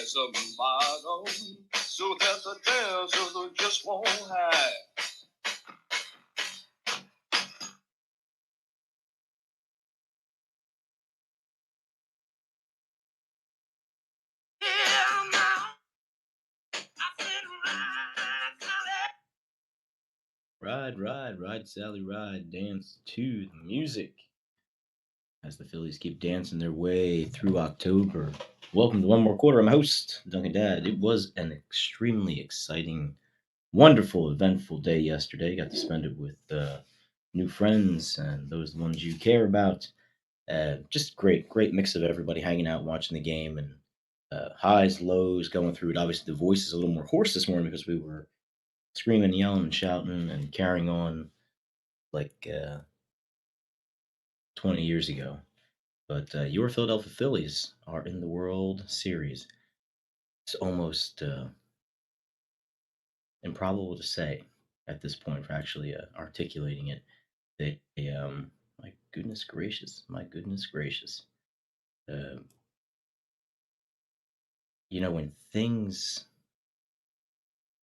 as a model, so that the dancers just won't hide. Ride, Sally, ride, dance to the music as the Phillies keep dancing their way through October. Welcome to One More Quarter. I'm host, Dunkin Dad. It was an extremely exciting, wonderful, eventful day yesterday. Got to spend it with new friends and those the ones you care about. Just great mix of everybody hanging out, watching the game, and highs, lows, going through it. Obviously, the voice is a little more hoarse this morning because we were screaming, yelling, and shouting, and carrying on like 20 years ago. But your Philadelphia Phillies are in the World Series. It's almost improbable to say at this point for actually articulating it. My goodness gracious. Uh, when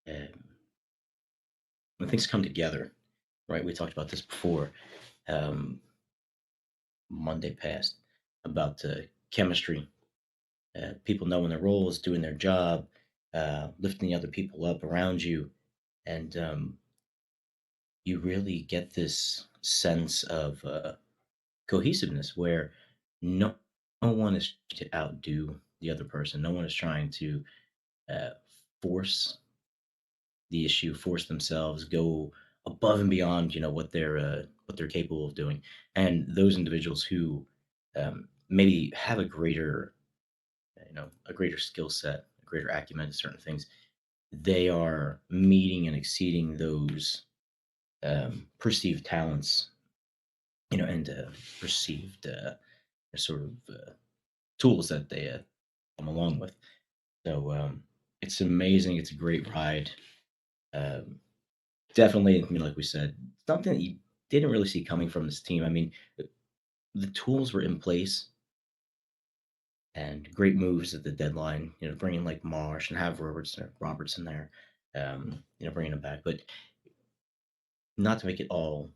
um, things come together, right? We talked about this before. Um, Monday past about chemistry, people knowing their roles, doing their job, lifting the other people up around you, and you really get this sense of cohesiveness where no, no one is to outdo the other person. No one is trying to uh, force the issue, force themselves, go above and beyond, what they're capable of doing. And those individuals who maybe have a greater skill set, a greater acumen to certain things, they are meeting and exceeding those perceived talents, and perceived sort of tools that they come along with. So it's amazing. It's a great ride. Um, Definitely, like we said, something that you didn't really see coming from this team. I mean, the tools were in place and great moves at the deadline. Bringing like Marsh and have Robertson there. Bringing him back, but not to make it all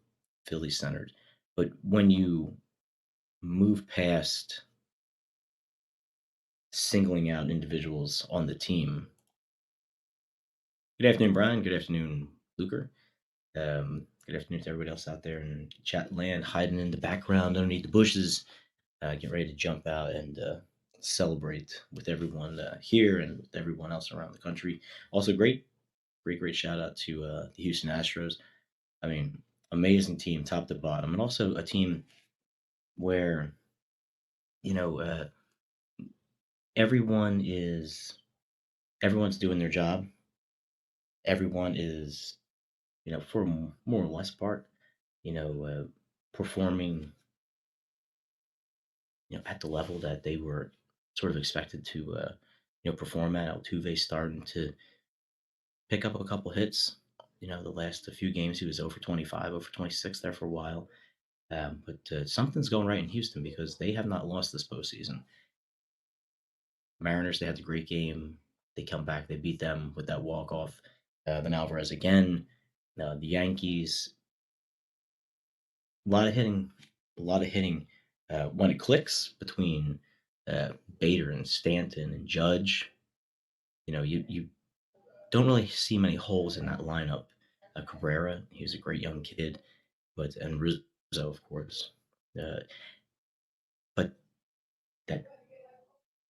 Philly centered. But when you move past singling out individuals on the team. Good afternoon, Brian. Good afternoon, Luker. Good afternoon to everybody else out there in chat land, hiding in the background underneath the bushes, getting ready to jump out and celebrate with everyone here and with everyone else around the country. Also, great shout out to the Houston Astros. I mean, amazing team, top to bottom, and also a team where you know uh, everyone is everyone's doing their job. Everyone is, for more or less part, performing, at the level that they were sort of expected to, perform at. Altuve starting to pick up a couple hits. The last few games he was over 25, over 26 there for a while. But something's going right in Houston because they have not lost this postseason. Mariners, they had a great game. They come back, they beat them with that walk off. Then Alvarez again. The Yankees, a lot of hitting, a lot of hitting. When it clicks between Bader and Stanton and Judge, you don't really see many holes in that lineup. Cabrera, he was a great young kid, and Rizzo, of course. Uh, but that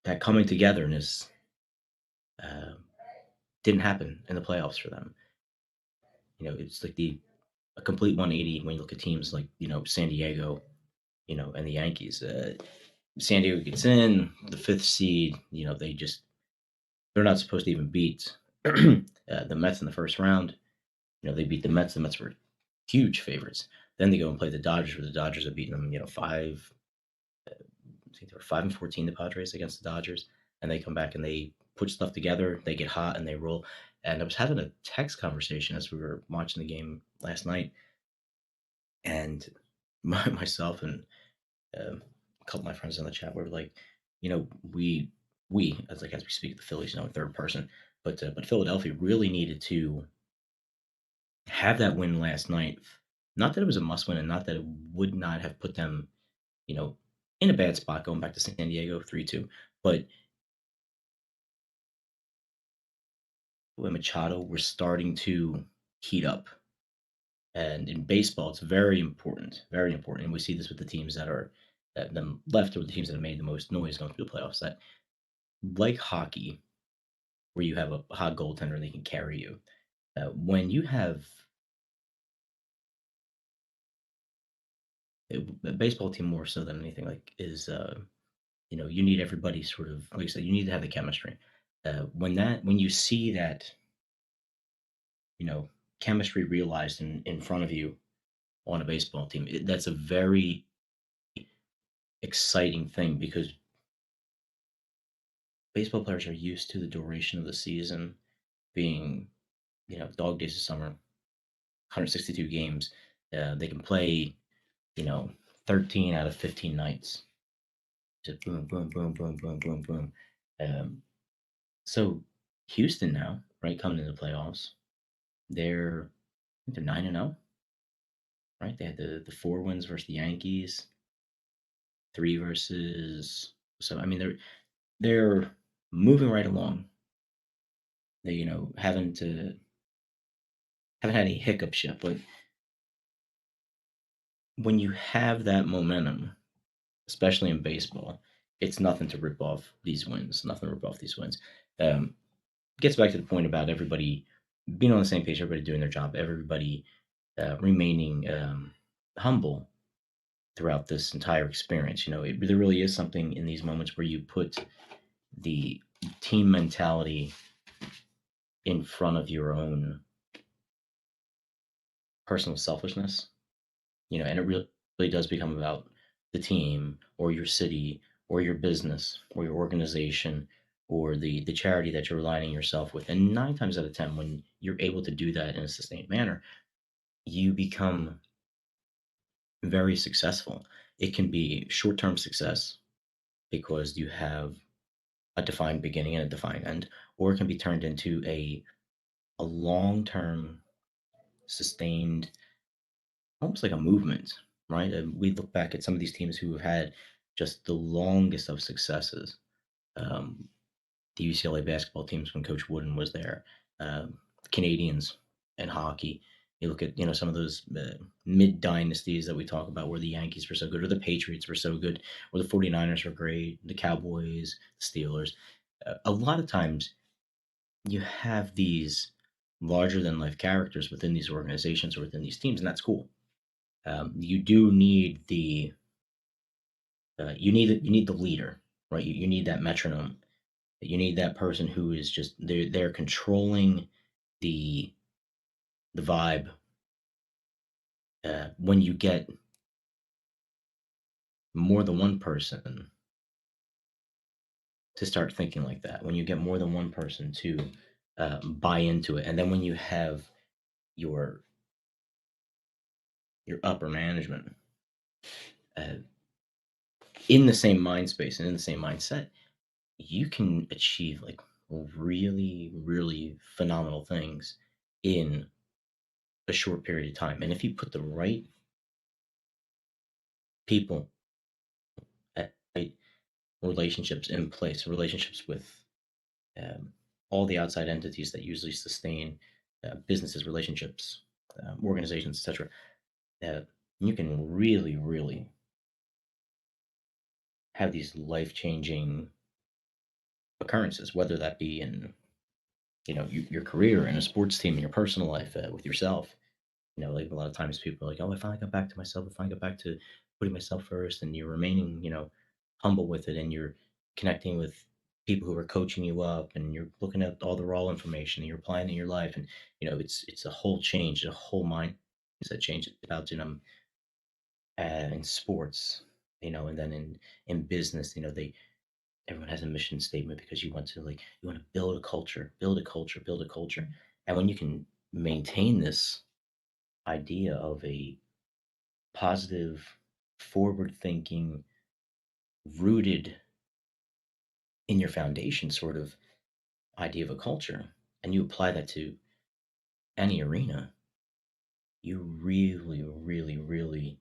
that coming togetherness uh, didn't happen in the playoffs for them. It's like a complete 180 when you look at teams like San Diego, and the Yankees. San Diego gets in the fifth seed. They're not supposed to even beat the Mets in the first round. They beat the Mets. The Mets were huge favorites. Then they go and play the Dodgers, where the Dodgers have beaten them. Five. I think they were 5-14. The Padres against the Dodgers, and they come back and they put stuff together. They get hot and they roll. And I was having a text conversation as we were watching the game last night, and myself and a couple of my friends in the chat were like, we as we speak, the Phillies, in third person, but Philadelphia really needed to have that win last night. Not that it was a must win, and not that it would not have put them, you know, in a bad spot going back to San Diego 3-2. But when Machado were starting to heat up, and in baseball, it's very important, very important. And we see this with the teams that them left, or the teams that have made the most noise going through the playoffs. That, like hockey, where you have a hot goaltender and they can carry you. When you have a baseball team, more so than anything, like, is you need everybody sort of, like I said, you need to have the chemistry. When you see that, you know chemistry realized in front of you on a baseball team, that's a very exciting thing, because baseball players are used to the duration of the season being, dog days of summer, 162 games. They can play, you know 13 out of 15 nights, just boom, boom, boom, boom, boom, boom, boom. um, so Houston now, right, coming into the playoffs, they're I think they're 9-0, right? They had the four wins versus the Yankees, three versus. So I mean, they're moving right along. They, haven't had any hiccups yet, but when you have that momentum, especially in baseball, it's nothing to rip off these wins. Nothing to rip off these wins. Um, Gets back to the point about everybody being on the same page, everybody doing their job, everybody remaining humble throughout this entire experience. There really is something in these moments where you put the team mentality in front of your own personal selfishness, and it really does become about the team, or your city, or your business, or your organization, or the charity that you're aligning yourself with. And 9 times out of 10, when you're able to do that in a sustained manner, you become very successful. It can be short term success because you have a defined beginning and a defined end, or it can be turned into a long term, sustained, almost like a movement, right? And we look back at some of these teams who have had just the longest of successes. Um, the UCLA basketball teams when Coach Wooden was there, Canadians in hockey. You look at some of those mid dynasties that we talk about, where the Yankees were so good, or the Patriots were so good, or the 49ers were great, the Cowboys, the Steelers. A lot of times you have these larger than life characters within these organizations or within these teams, and that's cool. You do need the leader, right? You need that metronome. You need that person who is just they're controlling the the vibe. When you get more than one person to start thinking like that, when you get more than one person to buy into it, and then when you have your upper management uh, in the same mind space and in the same mindset, you can achieve like really, really phenomenal things in a short period of time. And if you put the right people, right relationships in place, relationships with um, all the outside entities that usually sustain businesses, relationships, organizations, etc., uh, you can really, really have these life changing occurrences, whether that be in your career, in a sports team, in your personal life, with yourself. Like, a lot of times people are like, oh, I finally got back to myself. I finally got back to putting myself first, and you're remaining, humble with it, and you're connecting with people who are coaching you up, and you're looking at all the raw information, and you're applying it in your life, and it's a whole change, a whole mindset change about in sports, and then in business, they everyone has a mission statement, because you want to build a culture, build a culture, build a culture, and when you can maintain this idea of a positive, forward thinking, rooted in your foundation sort of idea of a culture and you apply that to any arena, you really, really, really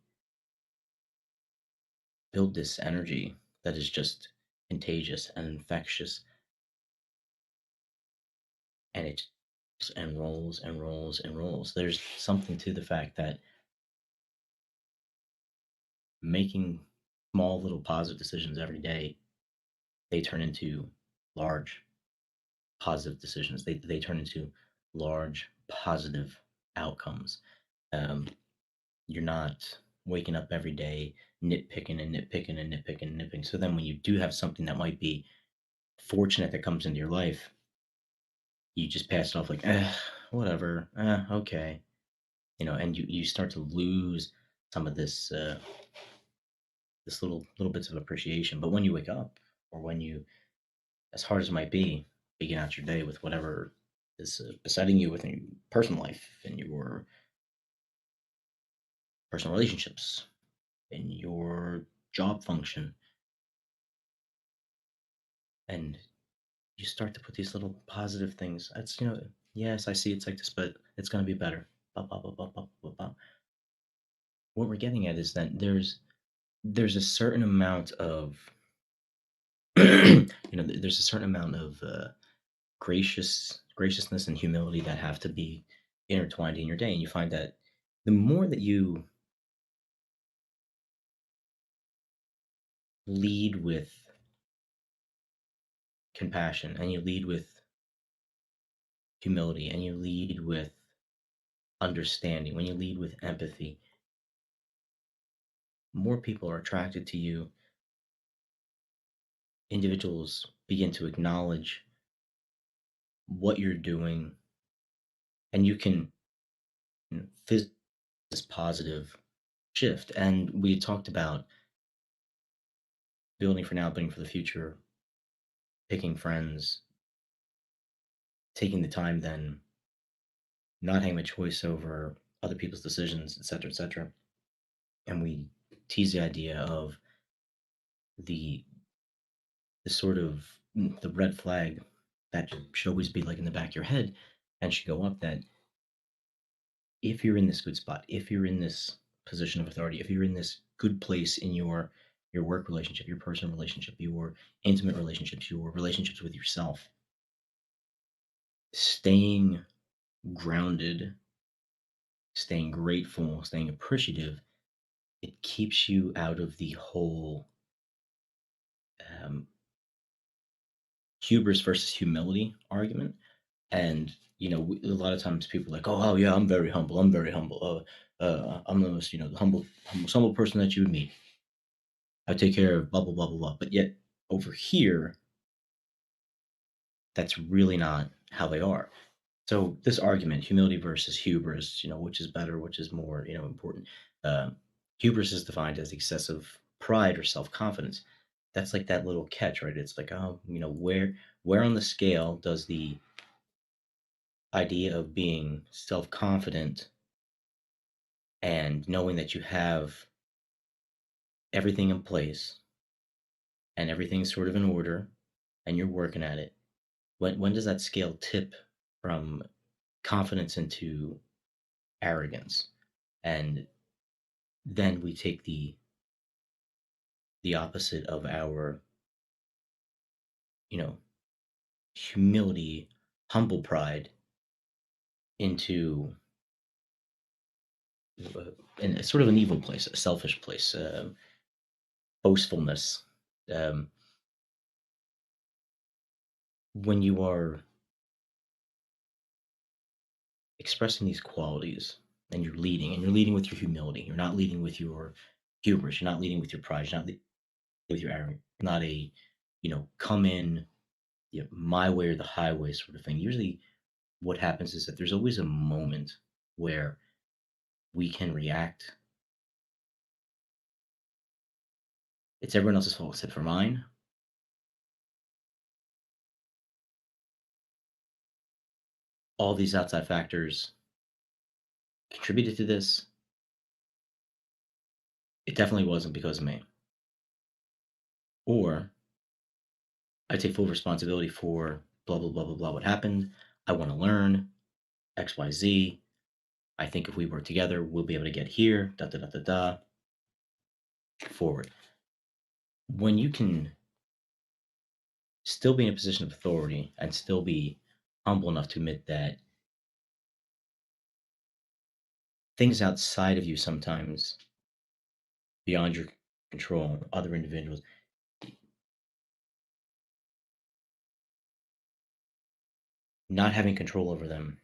build this energy that is just contagious and infectious, and it just and rolls and rolls and rolls. There's something to the fact that making small little positive decisions every day, they turn into large positive decisions. They turn into large positive outcomes. Um, you're not waking up every day nitpicking and nitpicking and nitpicking and nitpicking. So then when you do have something that might be fortunate that comes into your life, you just pass it off like, whatever, okay, and you start to lose some of this little bits of appreciation. But when you wake up, or when you, as hard as it might be, begin out your day with whatever is besetting you within your personal life, in your personal relationships, in your job function, and you start to put these little positive things. It's, yes, I see it's like this, but it's going to be better. Blah, blah, blah, blah, blah, blah, blah. What we're getting at is that there's a certain amount of there's a certain amount of graciousness and humility that have to be intertwined in your day, and you find that the more that you lead with compassion, and you lead with humility, and you lead with understanding, when you lead with empathy, more people are attracted to you. Individuals begin to acknowledge what you're doing, and you can feel this positive shift. And we talked about building for now, building for the future, picking friends, taking the time, then not having a choice over other people's decisions, etc., etc. And we tease the idea of the the sort of the red flag that should always be like in the back of your head and should go up, that if you're in this good spot, if you're in this position of authority, if you're in this good place in your work relationship, your personal relationship, your intimate relationships, your relationships with yourself, staying grounded, staying grateful, staying appreciative, it keeps you out of the whole um, hubris versus humility argument. And a lot of times people are like, oh yeah, I'm very humble. I'm very humble. I'm the most humble person that you would meet. I take care of blah blah blah blah blah. But yet over here, that's really not how they are. So this argument, humility versus hubris, which is better, which is more, important. Uh, Hubris is defined as excessive pride or self confidence. That's like that little catch, right? It's like, oh, where on the scale does the idea of being self confident and knowing that you have everything in place and everything's sort of in order and you're working at it, when does that scale tip from confidence into arrogance? And then we take the opposite of our, you know, humility, humble pride into in a sort of an evil place, a selfish place, boastfulness. Um, when you are expressing these qualities and you're leading with your humility, you're not leading with your hubris, you're not leading with your pride, you're not leading with your arrogance, not a, come in, my way or the highway sort of thing. Usually what happens is that there's always a moment where we can react. It's everyone else's fault except for mine. All these outside factors contributed to this. It definitely wasn't because of me. Or I take full responsibility for blah blah blah blah blah what happened. I want to learn XYZ. I think if we work together, we'll be able to get here. Da da da da da. Forward. When you can still be in a position of authority and still be humble enough to admit that things outside of you sometimes beyond your control, other individuals, not having control over them,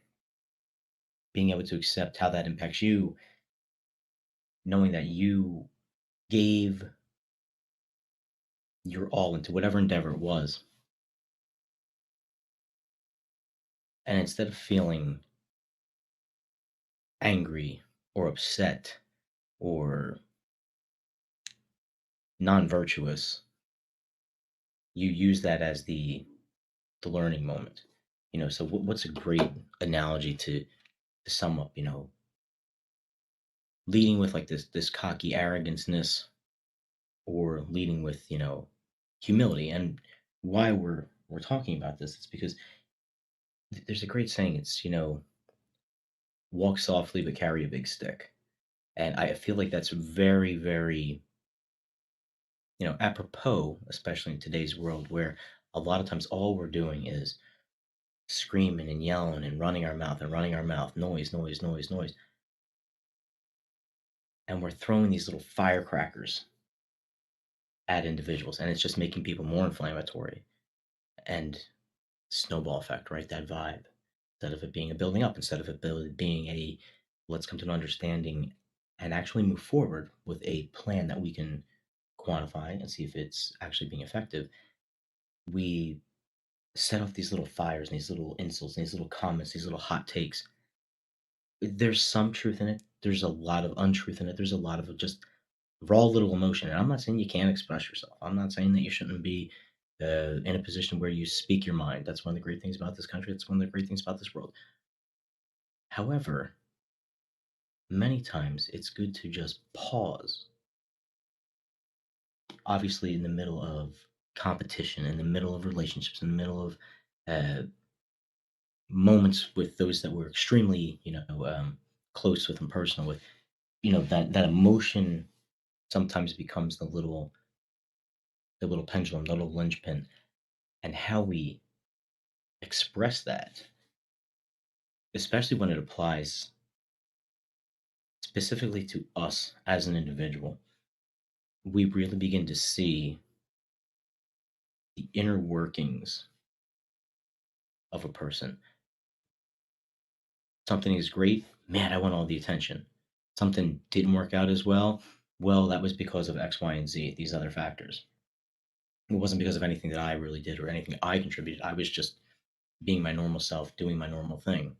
being able to accept how that impacts you, knowing that you gave your all into whatever endeavor it was. And instead of feeling angry or upset or non virtuous, you use that as the learning moment. So what's a great analogy to sum up, leading with like this cocky arroganceness or leading with, humility. And why we're talking about this is because there's a great saying. It's, walk softly but carry a big stick. And I feel like that's very, very, apropos, especially in today's world where a lot of times all we're doing is screaming and yelling and running our mouth, noise, noise, noise, noise. And we're throwing these little firecrackers at individuals, and it's just making people more inflammatory and snowball effect, right? That vibe. Instead of it being a building up, instead of it being a let's come to an understanding and actually move forward with a plan that we can quantify and see if it's actually being effective, we set off these little fires and these little insults and these little comments, these little hot takes. There's some truth in it. There's a lot of untruth in it. There's a lot of just raw little emotion. And I'm not saying you can't express yourself. I'm not saying that you shouldn't be in a position where you speak your mind. That's one of the great things about this country. That's one of the great things about this world. However, many times it's good to just pause. Obviously, in the middle of competition, in the middle of relationships, in the middle of uh, moments with those that we're extremely, close with and personal with, that emotion sometimes becomes the little pendulum, the little linchpin, and how we express that, especially when it applies specifically to us as an individual, we really begin to see the inner workings of a person. Something is great, man, I want all the attention. Something didn't work out as well, that was because of X, Y, and Z, these other factors. It wasn't because of anything that I really did or anything I contributed. I was just being my normal self, doing my normal thing.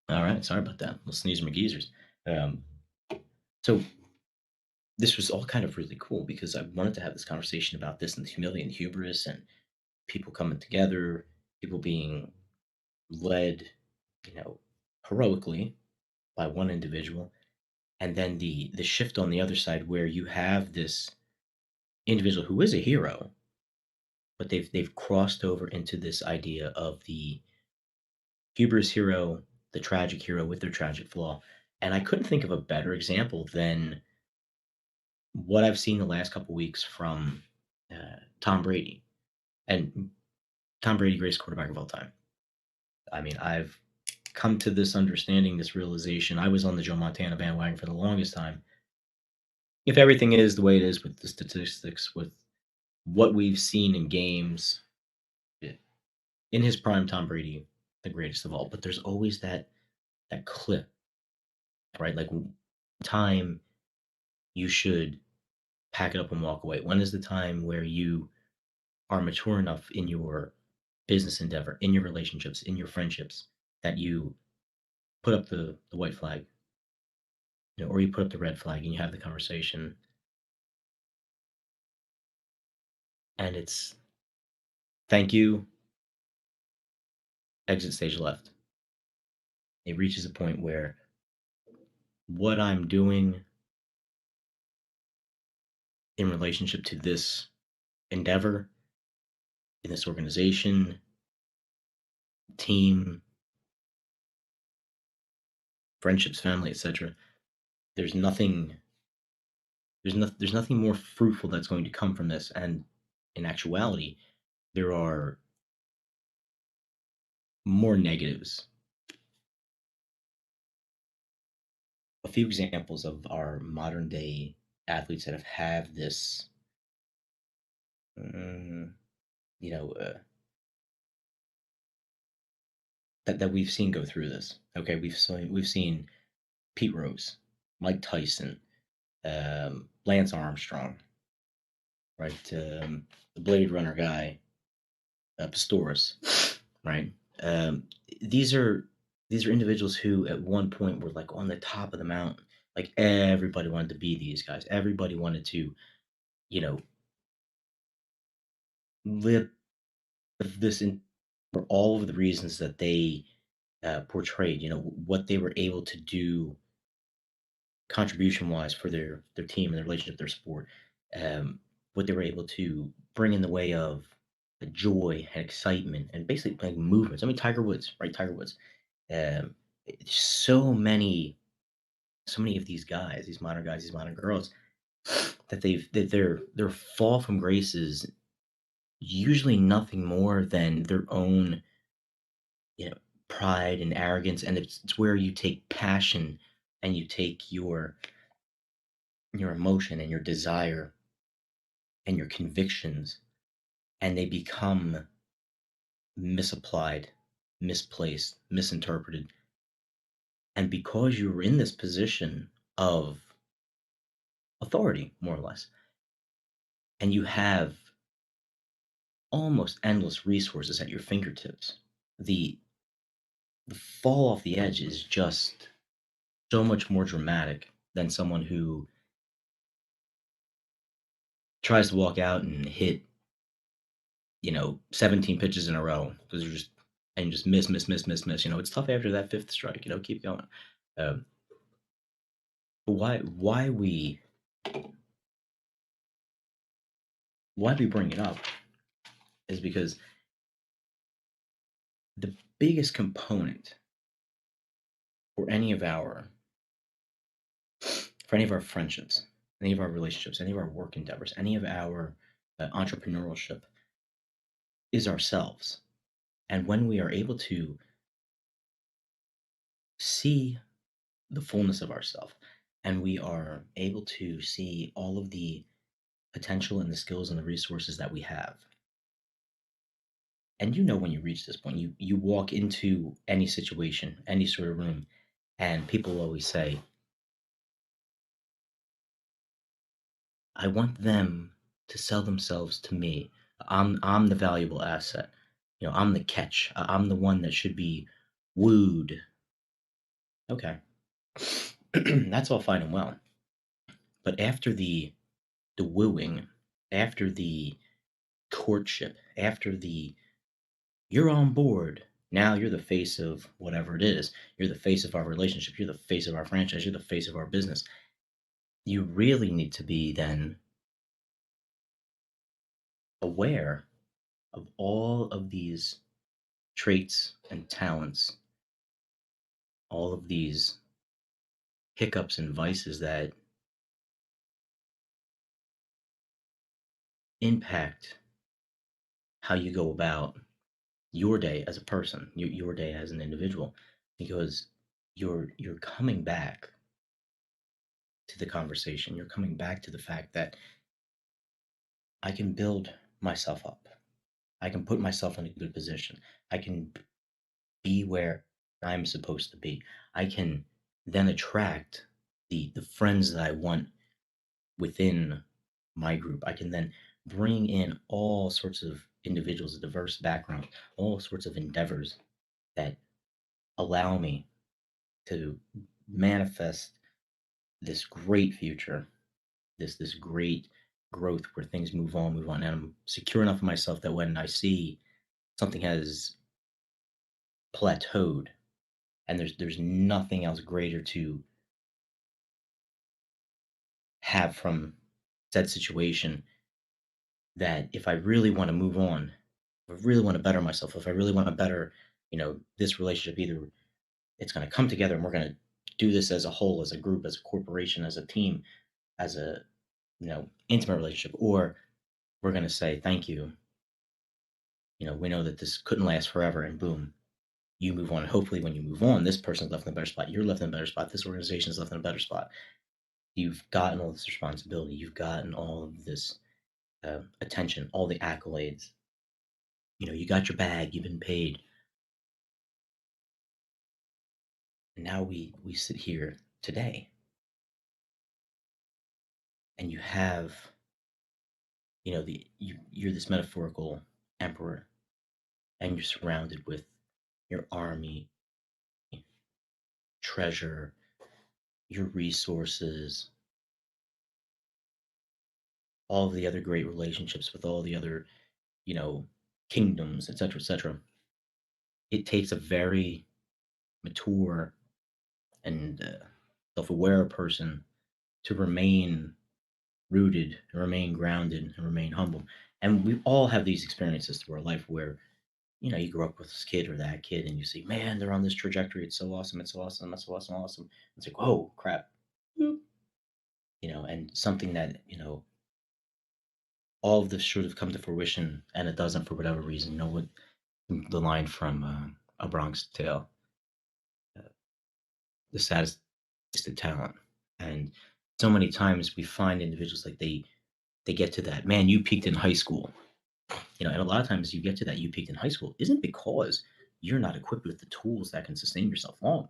All right, sorry about that. Little sneeze McGeezers. Um, so this was all kind of really cool because I wanted to have this conversation about this and the humility and hubris and people coming together, people being led, you know, heroically by one individual, and then the shift on the other side where you have this individual who is a hero, but they've crossed over into this idea of the hubris hero, the tragic hero with their tragic flaw. And I couldn't think of a better example than what I've seen the last couple weeks from Tom Brady. And Tom Brady, greatest quarterback of all time. I mean, I've come to this understanding, this realization. I was on the Joe Montana bandwagon for the longest time. If everything is the way it is with the statistics, with what we've seen in games, in his prime, Tom Brady, the greatest of all. But there's always that clip, right? Like time you should pack it up and walk away. When is the time where you are mature enough in your business endeavor, in your relationships, in your friendships, that you put up the white flag, or you put up the red flag and you have the conversation, and it's thank you, exit stage left. It reaches a point where what I'm doing in relationship to this endeavor in this organization, team, friendships, family, etc. There's nothing there's nothing more fruitful that's going to come from this. And in actuality, there are more negatives. A few examples of our modern day athletes that have this, mm, you know, that we've seen go through this. Okay, we've seen Pete Rose, Mike Tyson, Lance Armstrong, right? The Blade Runner guy, Pistorius, right? Um, these are these are individuals who at one point were like on the top of the mountain. Like everybody wanted to be these guys. Everybody wanted to, you know, live this in for all of the reasons that they portrayed. You know what they were able to do contribution wise for their team and their relationship, their sport, um, what they were able to bring in the way of joy and excitement and basically like movements. I mean, Tiger Woods, right? Tiger Woods. Um, so many of these guys, these modern guys, these modern girls, that their fall from grace is usually nothing more than their own, you know, pride and arrogance, and it's where you take passion and you take your emotion and your desire and your convictions, and they become misapplied, misplaced, misinterpreted. And because you were in this position of authority, more or less, and you have almost endless resources at your fingertips, the the fall off the edge is just so much more dramatic than someone who tries to walk out and hit, 17 pitches in a row because you're just and just miss, miss, miss, miss, miss. It's tough after that fifth strike. Keep going. Um, but why we bring it up is because the biggest component for any of our for any of our friendships, any of our relationships, any of our work endeavors, any of our entrepreneurship is ourselves. And when we are able to see the fullness of ourselves, and we are able to see all of the potential and the skills and the resources that we have. And when you reach this point, you walk into any situation, any sort of room, and people always say, "I want them to sell themselves to me. I'm the valuable asset. I'm the catch. I'm the one that should be wooed." Okay, that's all fine and well. But after the wooing, after the courtship, after the you're on board. Now you're the face of whatever it is. You're the face of our relationship. You're the face of our franchise. You're the face of our business. You really need to be then aware of all of these traits and talents, all of these hiccups and vices that impact how you go about your day as a person, your day as an individual, because you're coming back to the conversation. You're coming back to the fact that I can build myself up. I can put myself in a good position. I can be where I'm supposed to be. I can then attract the friends that I want within my group. I can then bring in all sorts of individuals, a diverse background, all sorts of endeavors that allow me to manifest this great future, this great growth where things move on, and I'm secure enough in myself that when I see something has plateaued and there's nothing else greater to have from said situation, that if I really want to move on, if I really want to better myself, if I really want to better, this relationship, either it's going to come together and we're going to do this as a whole, as a group, as a corporation, as a team, as a, intimate relationship, or we're going to say, thank you. We know that this couldn't last forever, and boom, you move on. And hopefully, when you move on, this person's left in a better spot. You're left in a better spot. This organization is left in a better spot. You've gotten all this responsibility. You've gotten all of this attention, all the accolades. You got your bag. You've been paid. And now we sit here today, and you have, you're this metaphorical emperor, and you're surrounded with your army, treasure, your resources, all of the other great relationships with all the other, you know, kingdoms, etc., etc. It takes a very mature and self-aware person to remain rooted, and remain grounded, and remain humble. And we all have these experiences through our life where, you grow up with this kid or that kid, and you see, man, they're on this trajectory. It's so awesome. It's so awesome. It's so awesome. Awesome. It's like, whoa, crap. And something that, all of this should have come to fruition, and it doesn't for whatever reason. What the line from A Bronx Tale, uh, the saddest wasted talent. And so many times we find individuals like they get to that, man, you peaked in high school. And a lot of times you get to that, you peaked in high school, isn't because you're not equipped with the tools that can sustain yourself long.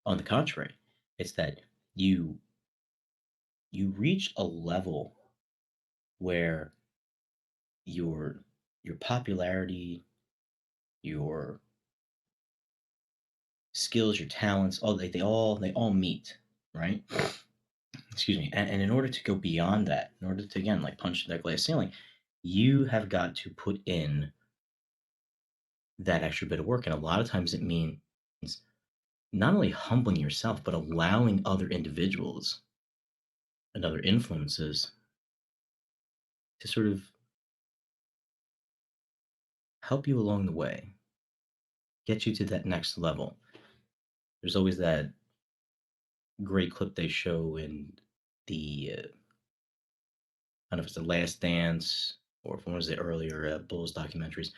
On the contrary, it's that you you reach a level where your your popularity, your skills, your talents, all they all meet, right? Excuse me. And in order to go beyond that, in order to again like punch that glass ceiling, you have got to put in that extra bit of work. And a lot of times it means not only humbling yourself, but allowing other individuals and other influences to sort of help you along the way, get you to that next level. There's always that great clip they show in the I don't know if it's the Last Dance or if one was the earlier Bulls documentaries.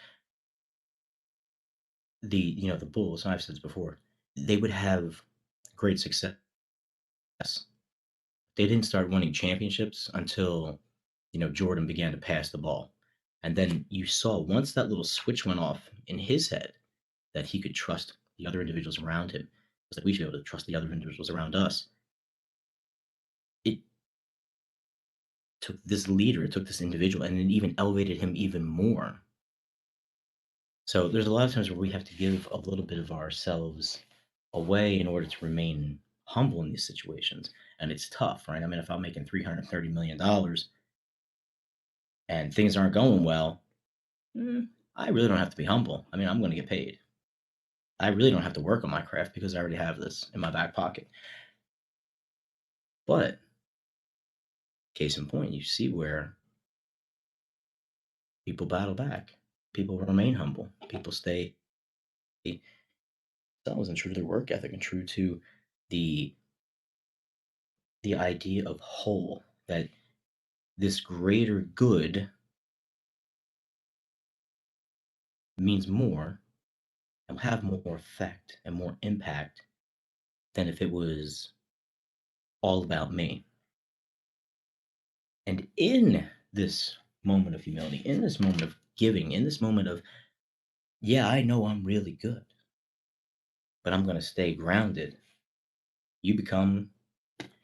The Bulls, and I've said this before, they would have great success. They didn't start winning championships until Jordan began to pass the ball, and then you saw once that little switch went off in his head that he could trust the other individuals around him. It's like we should be able to trust the other individuals around us. It took this leader, it took this individual, and it even elevated him even more. So there's a lot of times where we have to give a little bit of ourselves away in order to remain humble in these situations. And it's tough, right? I mean, if I'm making $330 million and things aren't going well, I really don't have to be humble. I mean, I'm going to get paid. I really don't have to work on my craft because I already have this in my back pocket. But case in point, you see where people battle back. People remain humble. People stay themselves and true to their work ethic and true to the the idea of whole, that this greater good means more and will have more effect and more impact than if it was all about me. And in this moment of humility, in this moment of giving, in this moment of, yeah, I know I'm really good, but I'm going to stay grounded, you become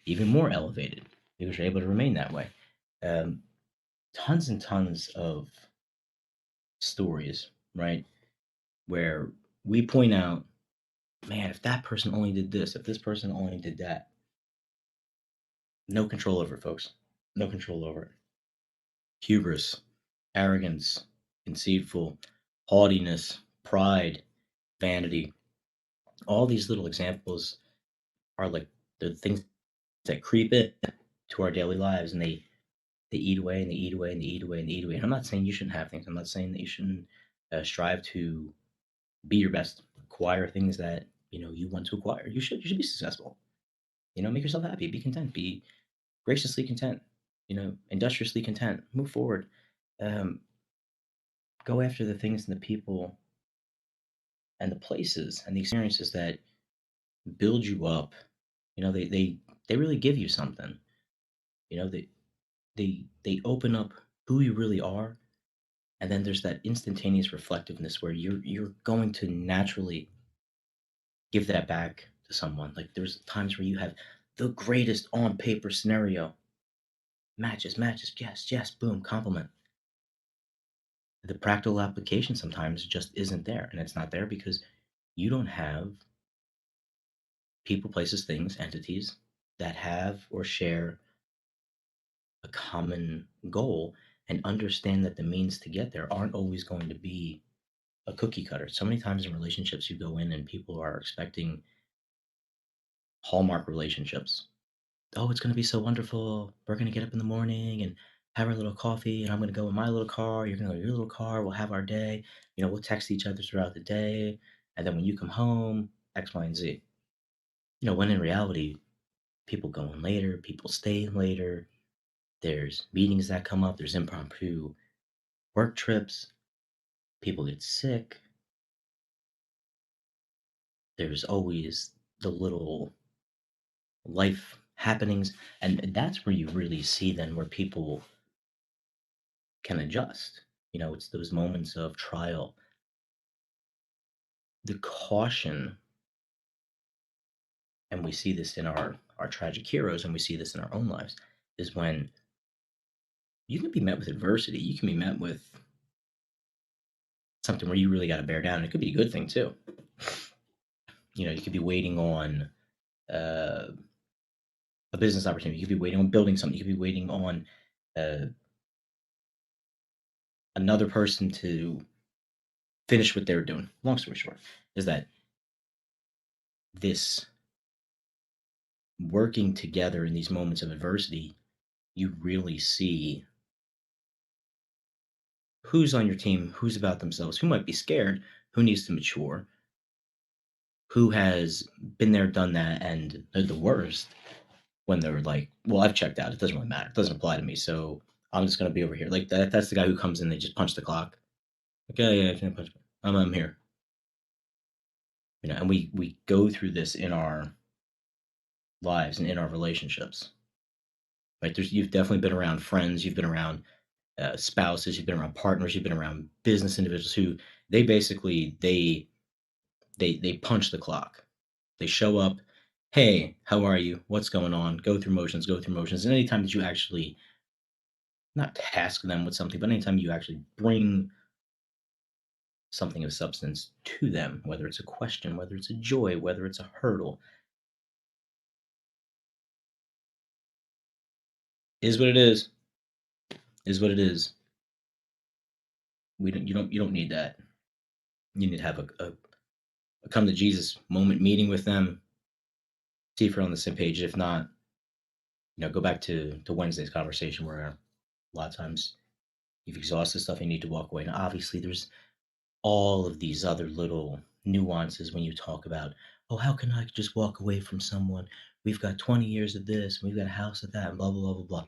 even more elevated because you're able to remain that way. Um, Tons and tons of stories, right? Where we point out, man, if that person only did this, if this person only did that, no control over it, folks. No control over it. Hubris, arrogance, conceitful, haughtiness, pride, vanity. All these little examples are like the things that creep in to our daily lives, and they eat away and they eat away and they eat away and they eat away. And I'm not saying you shouldn't have things. I'm not saying that you shouldn't strive to be your best, acquire things that you want to acquire. You should be successful. Make yourself happy, be content, be graciously content. Industriously content. Move forward. Um, go after the things and the people and the places and the experiences that build you up. They really give you something. They open up who you really are, and then there's that instantaneous reflectiveness where you're going to naturally give that back to someone. Like there's times where you have the greatest on paper scenario, matches, yes, yes, boom, compliment. The practical application sometimes just isn't there, and it's not there because you don't have people, places, things, entities that have or share a common goal and understand that the means to get there aren't always going to be a cookie cutter. So many times in relationships, you go in and people are expecting hallmark relationships. Oh, it's going to be so wonderful. We're going to get up in the morning and have our little coffee, and I'm going to go in my little car. You're going to go in your little car. We'll have our day. We'll text each other throughout the day. And then when you come home, X, Y, and Z. When in reality, people go in later, people stay in later. There's meetings that come up, there's impromptu work trips, people get sick. There's always the little life happenings. And that's where you really see then where people can adjust. It's those moments of trial. The caution, and we see this in our tragic heroes, and we see this in our own lives, is when you can be met with adversity. You can be met with something where you really got to bear down. It could be a good thing too. You could be waiting on uh, a business opportunity. You could be waiting on building something. You could be waiting on uh, another person to finish what they're doing. Long story short, is that this working together in these moments of adversity, you really see who's on your team, who's about themselves, who might be scared, who needs to mature, who has been there, done that, and they're the worst when they're like, well, I've checked out. It doesn't really matter. It doesn't apply to me. So I'm just going to be over here. Like that's the guy who comes in, they just punch the clock. Okay, yeah, I can't punch. I'm here. And we go through this in our lives and in our relationships. Right? You've definitely been around friends. You've been around spouses. You've been around partners. You've been around business individuals who they basically they punch the clock. They show up. Hey, how are you? What's going on? Go through motions. Go through motions. And anytime that you actually not task them with something, but anytime you actually bring something of substance to them, whether it's a question, whether it's a joy, whether it's a hurdle, is what it is what it is. We don't you don't need that. You need to have a come to Jesus moment meeting with them, see if you're on the same page. If not, go back to Wednesday's conversation where a lot of times you've exhausted stuff, you need to walk away. And obviously there's all of these other little nuances when you talk about, oh, how can I just walk away from someone? We've got 20 years of this, we've got a house of that, and blah, blah, blah, blah, blah.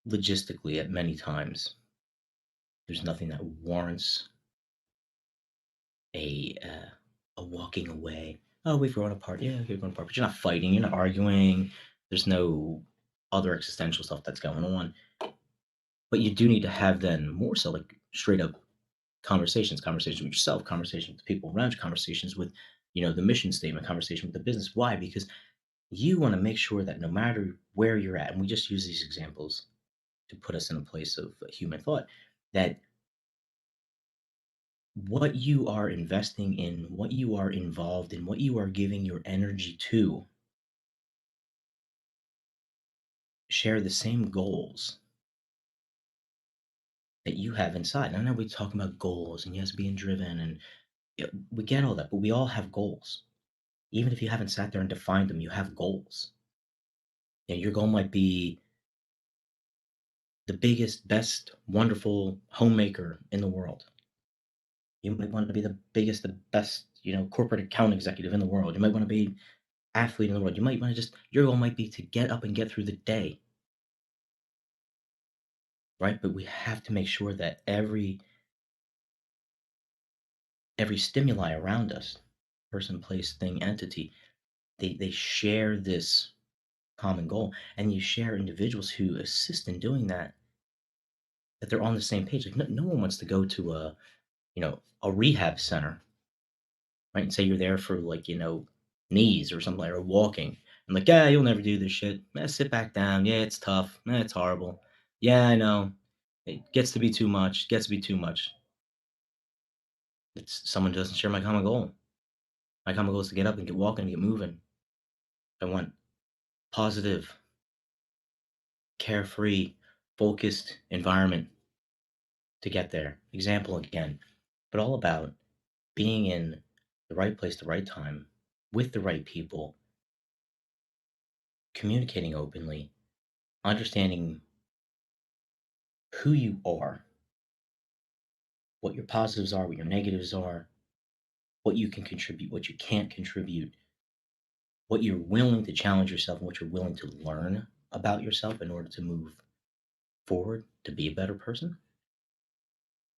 Logistically, at many times, there's nothing that warrants a walking away. Oh, we've grown apart. Yeah, we've grown apart. But you're not fighting, you're not arguing. There's no other existential stuff that's going on. But you do need to have then more so like straight up conversations with yourself, conversations with the people around you, conversations with, the mission statement, conversation with the business. Why? Because you want to make sure that no matter where you're at, and we just use these examples to put us in a place of human thought, that what you are investing in, what you are involved in, what you are giving your energy to share the same goals that you have inside. I know we talk about goals and yes, being driven, and we get all that, but we all have goals. Even if you haven't sat there and defined them, you have goals. Your goal might be the biggest, best, wonderful homemaker in the world. You might want to be the biggest, the best, corporate account executive in the world. You might want to be athlete in the world. You might want to just your goal might be to get up and get through the day, right? But we have to make sure that every stimuli around us, person, place, thing, entity, they share this common goal, and you share individuals who assist in doing that. That they're on the same page. Like no one wants to go to a rehab center, right? And say you're there for like knees or something like or walking. And like, yeah, you'll never do this shit. Sit back down. Yeah, it's tough. It's horrible. Yeah, I know. It gets to be too much. Gets to be too much. It's someone doesn't share my common goal. My common goal is to get up and get walking and get moving. I want positive, carefree, focused environment to get there. Example again, but all about being in the right place, the right time, with the right people, communicating openly, understanding who you are, what your positives are, what your negatives are, what you can contribute, what you can't contribute, what you're willing to challenge yourself, and what you're willing to learn about yourself in order to move forward to be a better person.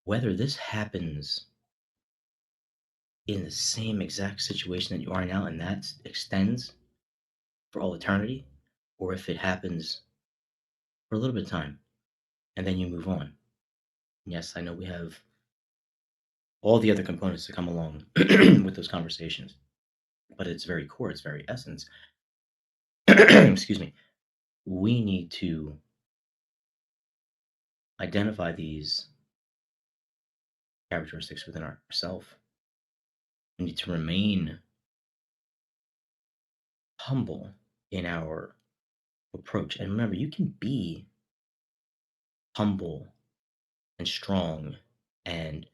Whether this happens in the same exact situation that you are now and that extends for all eternity, or if it happens for a little bit of time and then you move on. Yes, I know we have all the other components to come along with those conversations, but its very core, its very essence, excuse me, we need to identify these characteristics within ourselves. We need to remain humble in our approach. And remember, you can be humble and strong and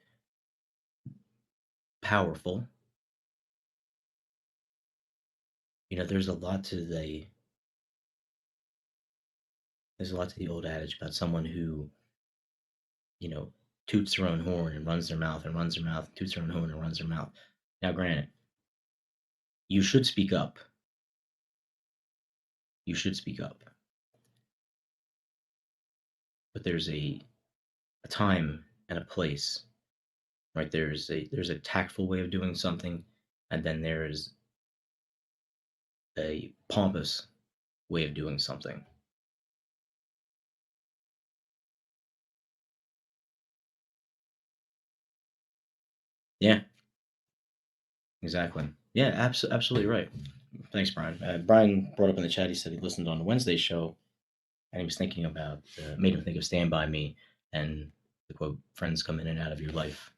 powerful. There's a lot to the old adage about someone who, you know, toots their own horn and runs their mouth and runs their mouth, toots their own horn and runs their mouth. Now, granted, you should speak up. You should speak up. But there's a time and a place, right? There's a tactful way of doing something, and then there's a pompous way of doing something. Yeah, exactly. Yeah, absolutely right. Thanks, Brian. Brian brought up in the chat. He said he listened on the Wednesday show, and he was thinking about made him think of Stand By Me and the quote, "Friends come in and out of your life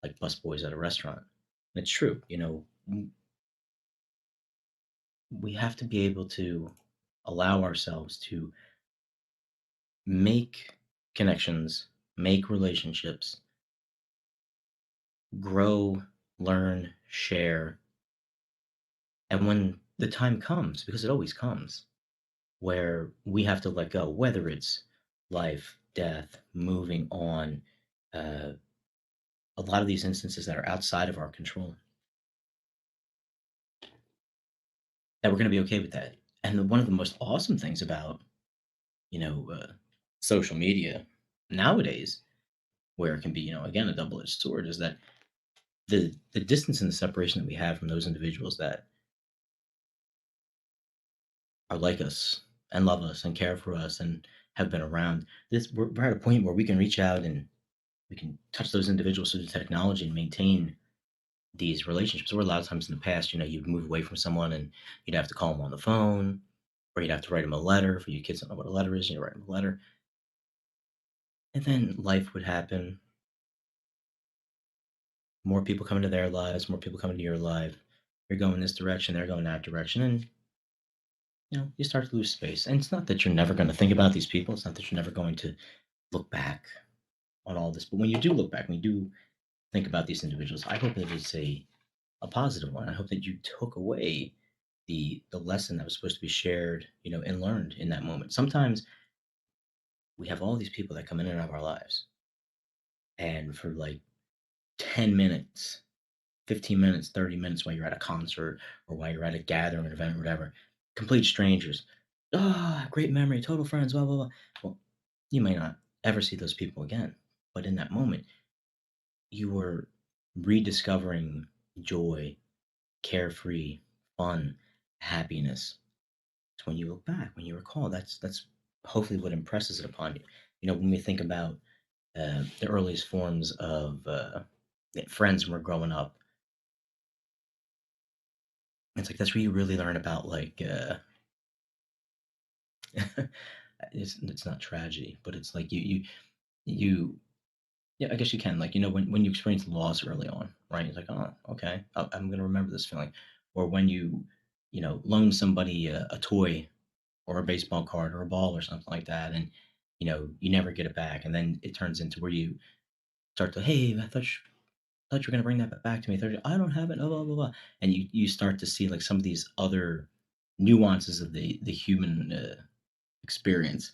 like busboys at a restaurant." And it's true. We have to be able to allow ourselves to make connections, make relationships, grow, learn, share. And when the time comes, because it always comes, where we have to let go, whether it's life, death, moving on, uh, a lot of these instances that are outside of our control, that we're going to be okay with that. And one of the most awesome things about, you know, uh, social media nowadays, where it can be, again, a double-edged sword, is that the distance and the separation that we have from those individuals that are like us and love us and care for us and have been around. We're at a point where we can reach out and we can touch those individuals through the technology and maintain these relationships. Where a lot of times in the past, you'd move away from someone and you'd have to call them on the phone, or you'd have to write them a letter. For you kids don't know what a letter is, you write them a letter, and then life would happen. More people come into their lives, more people come into your life. You're going this direction, they're going that direction, and you start to lose space. And it's not that you're never going to think about these people. It's not that you're never going to look back on all this. But when you do look back, when you do think about these individuals, I hope that it's a positive one. I hope that you took away the lesson that was supposed to be shared, and learned in that moment. Sometimes we have all these people that come in and out of our lives, and for like 10 minutes, 15 minutes, 30 minutes while you're at a concert or while you're at a gathering, an event, or whatever, complete strangers. Ah, great memory, total friends, blah, blah, blah. Well, you may not ever see those people again. But in that moment, you were rediscovering joy, carefree, fun, happiness. It's when you look back, when you recall, that's hopefully what impresses it upon you. When we think about the earliest forms of friends when we're growing up, it's like that's where you really learn about like it's not tragedy, but it's like you yeah, I guess you can, like, when you experience loss early on, right? It's like, oh, okay, I'm gonna remember this feeling. Or when you loan somebody a toy or a baseball card or a ball or something like that, and you never get it back, and then it turns into where you start to, hey, I thought you were gonna bring that back to me. I don't have it. Blah blah blah blah. And you start to see like some of these other nuances of the human experience.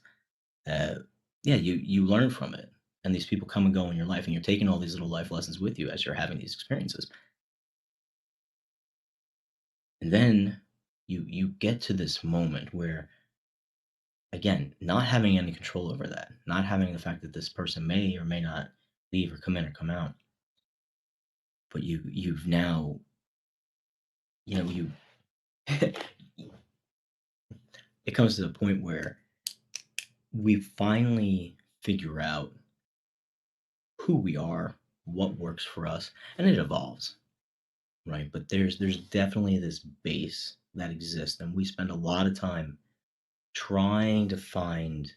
Uh, yeah, you learn from it, and these people come and go in your life, and you're taking all these little life lessons with you as you're having these experiences. And then you get to this moment where, again, not having any control over that, not having the fact that this person may or may not leave or come in or come out, but you've now you it comes to the point where we finally figure out who we are, what works for us, and it evolves, right? But there's definitely this base that exists, and we spend a lot of time trying to find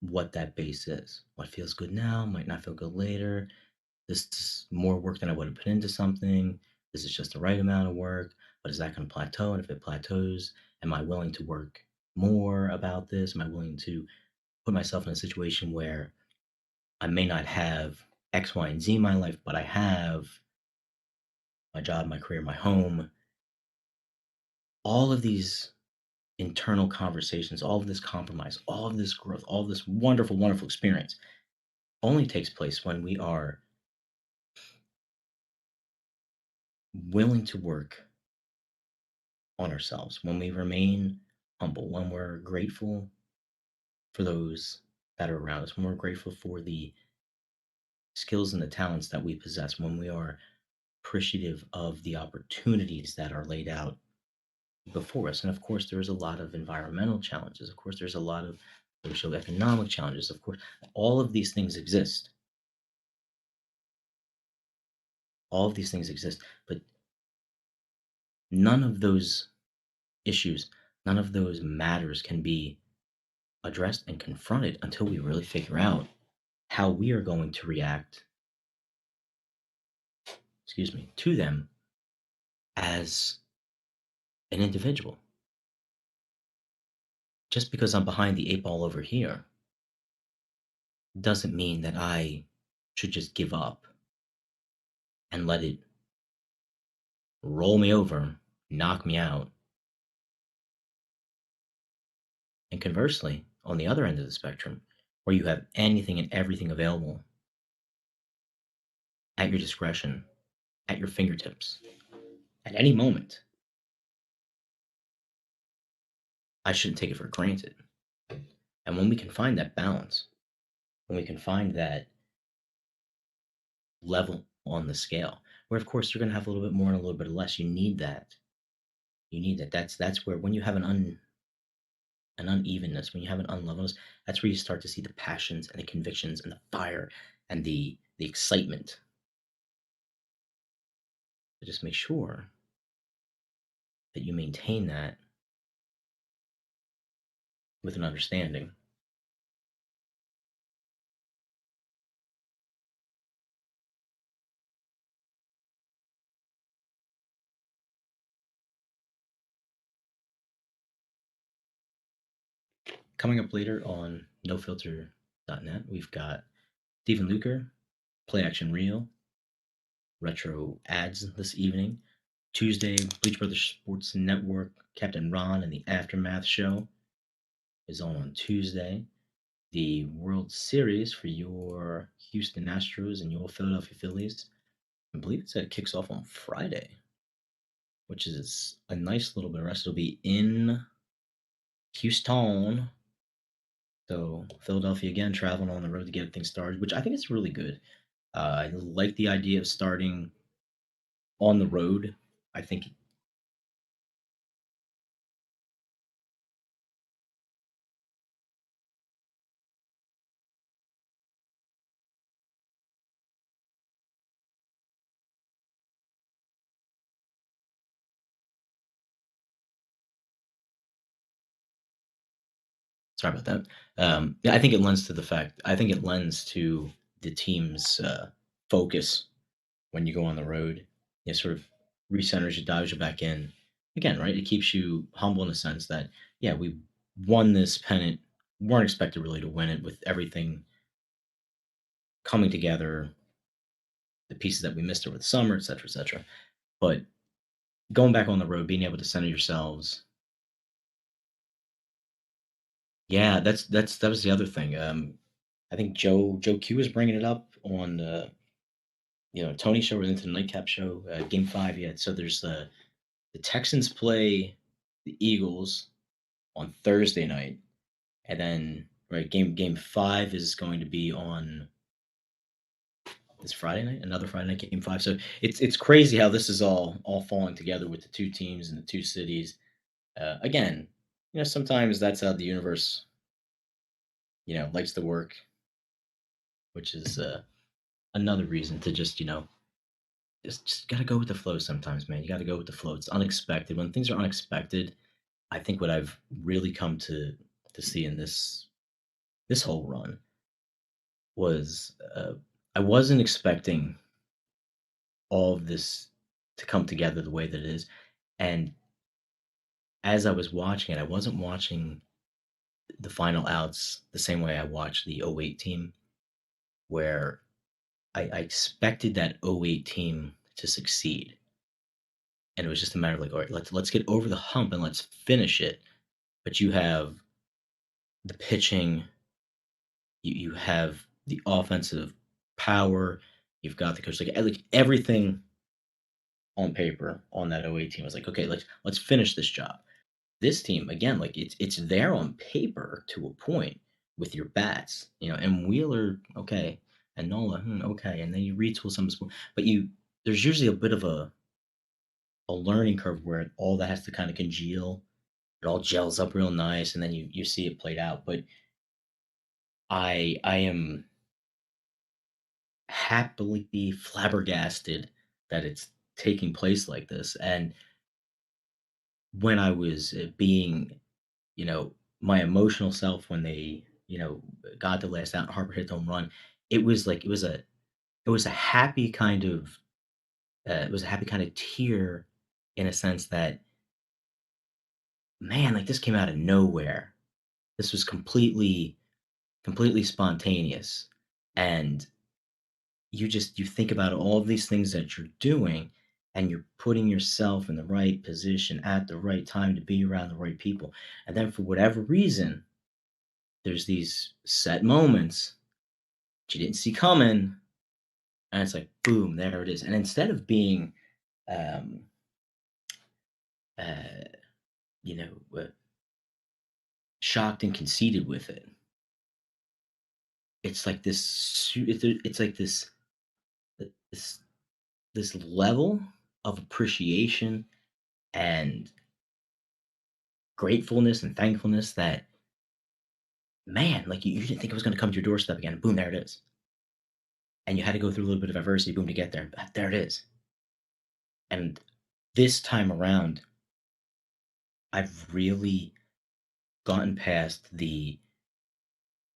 what that base is. What feels good now might not feel good later. This is more work than I would have put into something. This is just the right amount of work, but is that going to plateau? And if it plateaus, am I willing to work more about this? Am I willing to put myself in a situation where I may not have X, Y, and Z in my life, but I have my job, my career, my home, all of these internal conversations, all of this compromise, all of this growth, all of this wonderful, wonderful experience only takes place when we are willing to work on ourselves, when we remain humble, when we're grateful for those that are around us, when we're grateful for the skills and the talents that we possess, when we are appreciative of the opportunities that are laid out before us. And of course, there's a lot of environmental challenges. Of course, there's a lot of social economic challenges. Of course, all of these things exist. All of these things exist, but none of those issues, none of those matters can be addressed and confronted until we really figure out how we are going to react, excuse me, to them as an individual. Just because I'm behind the eight ball over here doesn't mean that I should just give up and let it roll me over, knock me out. And conversely, on the other end of the spectrum, where you have anything and everything available at your discretion, at your fingertips, at any moment, I shouldn't take it for granted. And when we can find that balance, when we can find that level on the scale, where of course you're going to have a little bit more and a little bit less, you need that. You need that. That's where when you have an unevenness, when you have an unlevelness, that's where you start to see the passions and the convictions and the fire and the excitement. But just make sure that you maintain that with an understanding. Coming up later on nofilter.net, we've got Stephen Luker, Play Action Reel, retro ads this evening, Tuesday, Bleach Brothers Sports Network, Captain Ron and the Aftermath Show is on Tuesday. The World Series for your Houston Astros and your Philadelphia Phillies, I believe it kicks off on Friday, which is a nice little bit of rest. It'll be in Houston. So Philadelphia again traveling on the road to get things started, which I think is really good. I like the idea of starting on the road. I think. Sorry about that. Yeah, I think it lends to the fact. I think it lends to the team's focus when you go on the road. It sort of recenters you, dives you back in. Again, right? It keeps you humble in a sense that yeah, we won this pennant. Weren't expected really to win it with everything coming together, the pieces that we missed over the summer, et cetera, et cetera. But going back on the road, being able to center yourselves. Yeah, that was the other thing. I think Joe Q was bringing it up on Tony show or into the nightcap show, Game Five. Yeah, so there's the Texans play the Eagles on Thursday night, and then right game five is going to be on this Friday night, another Friday night game five. So it's crazy how this is all falling together with the two teams and the two cities. Again, sometimes that's how the universe likes to work, which is another reason to just just gotta go with the flow sometimes, man. You gotta go with the flow. It's unexpected. When things are unexpected, I think what I've really come to see in this whole run was I wasn't expecting all of this to come together the way that it is. And as I was watching it, I wasn't watching the final outs the same way I watched the '08 team, where I expected that '08 team to succeed. And it was just a matter of like, all right, let's get over the hump and let's finish it. But you have the pitching, you have the offensive power, you've got the coach, like everything on paper on that '08 team. I was like, okay, let's finish this job. This team, again, like it's there on paper to a point with your bats, and Wheeler, okay, and Nola, okay, and then you retool some, but there's usually a bit of a learning curve where all that has to kind of congeal. It all gels up real nice, and then you see it played out. But I am happily flabbergasted that it's taking place like this. And when I was being, my emotional self when they, got the last out, Harper hit the home run, it was like it was a happy kind of it was a happy kind of tear in a sense that man, like this came out of nowhere. This was completely spontaneous, and you think about all of these things that you're doing and you're putting yourself in the right position at the right time to be around the right people, and then for whatever reason there's these set moments that you didn't see coming, and it's like boom, there it is. And instead of being um uh you know uh, shocked and conceited with it, it's like it's like this this level of appreciation and gratefulness and thankfulness that man, like you didn't think it was going to come to your doorstep again. Boom, there it is. And you had to go through a little bit of adversity, boom, to get there. But there it is. And this time around, I've really gotten past the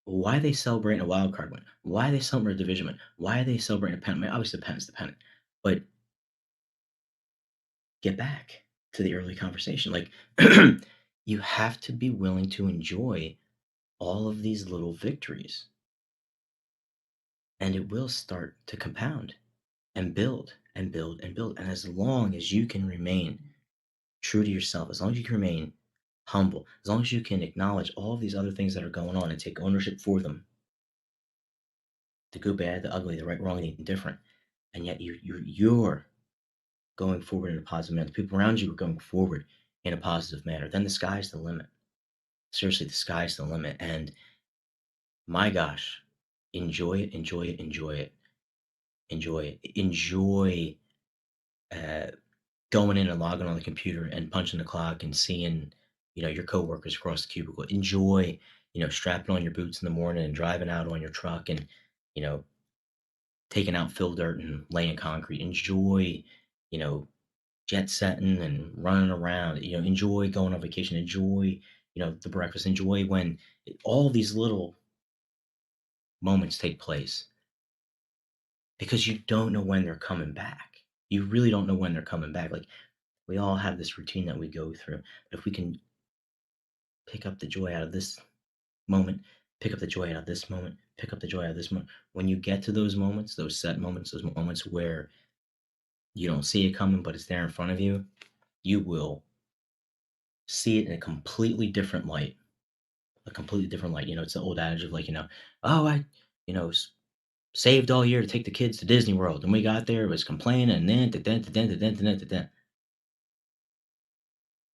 why are they celebrating a wild card win? Why are they celebrating a division win? Why are they celebrating a pennant? I mean, obviously, the pennant's the pennant. But get back to the early conversation. Like, you have to be willing to enjoy all of these little victories, and it will start to compound. and build and build and build. And as long as you can remain true to yourself, as long as you can remain humble, as long as you can acknowledge all of these other things that are going on and take ownership for them, the good, bad, the ugly, the right, wrong, and the indifferent, and yet you're going forward in a positive manner. The people around you are going forward in a positive manner. Then the sky's the limit. Seriously, the sky's the limit. And my gosh, enjoy it, enjoy it, enjoy it, enjoy it, enjoy uh, going in and logging on the computer and punching the clock and seeing, your coworkers across the cubicle. Enjoy, strapping on your boots in the morning and driving out on your truck and, you know, taking out fill dirt and laying concrete. Enjoy, you know, jet setting and running around. Enjoy going on vacation. Enjoy, the breakfast. Enjoy when all these little moments take place because you don't know when they're coming back. You really don't know when they're coming back. Like we all have this routine that we go through. But if we can pick up the joy out of this moment, pick up the joy out of this moment, pick up the joy out of this moment. When you get to those moments, those set moments, those moments where you don't see it coming, but it's there in front of you, you will see it in a completely different light. A completely different light. It's the old adage of like, oh, I, you know, saved all year to take the kids to Disney World. And we got there, it was complaining, and then.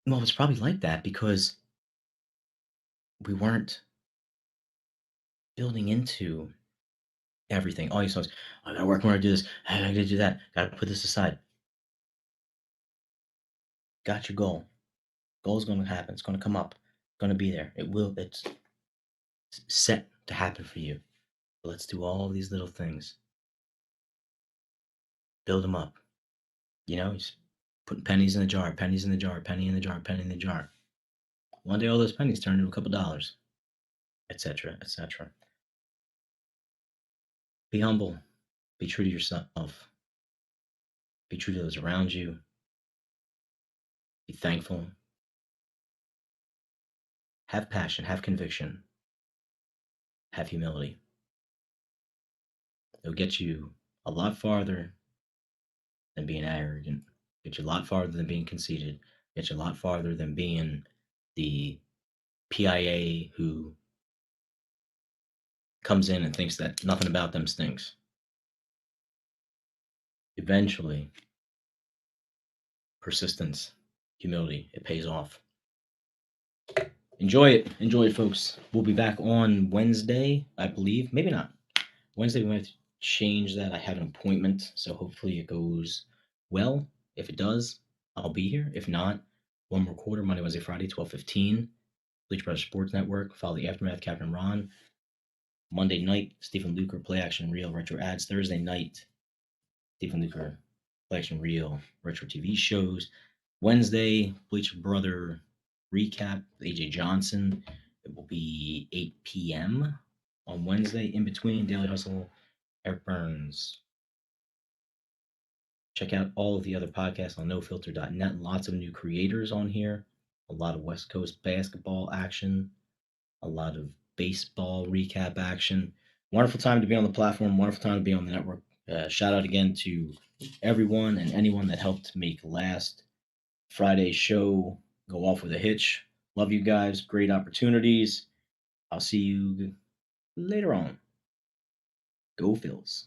Well, it's probably like that because we weren't building into everything. All you saw is, I gotta work more to do this. I gotta do that. Gotta put this aside. Got your goal. Goal's gonna happen. It's gonna come up. It's gonna be there. It will. It's set to happen for you. But let's do all these little things. Build them up. Just putting pennies in the jar, pennies in the jar, penny in the jar, penny in the jar. One day, all those pennies turn into a couple dollars, etc., etc. Be humble. Be true to yourself. Be true to those around you. Be thankful. Have passion. Have conviction. Have humility. It'll get you a lot farther than being arrogant. Get you a lot farther than being conceited. Get you a lot farther than being the PIA who comes in and thinks that nothing about them stinks. Eventually, persistence, humility, it pays off. Enjoy it. Enjoy it, folks. We'll be back on Wednesday, I believe. Maybe not. Wednesday, we might change that. I have an appointment, so hopefully it goes well. If it does, I'll be here. If not, one more quarter, Monday, Wednesday, Friday, 12:15. Bleach Brothers Sports Network. Follow the Aftermath, Captain Ron. Monday night, Stephen Luker, Play Action Reel, Retro Ads. Thursday night, Stephen Luker, Play Action Reel, Retro TV shows. Wednesday, Bleach Brother recap with AJ Johnson. It will be 8 p.m. on Wednesday. In between, Daily Hustle, Eric Burns. Check out all of the other podcasts on nofilter.net. Lots of new creators on here. A lot of West Coast basketball action. A lot of baseball recap action. Wonderful time to be on the platform. Wonderful time to be on the network. Shout out again to everyone and anyone that helped make last Friday's show go off with a hitch. Love you guys. Great opportunities. I'll see you later on. Go Phils.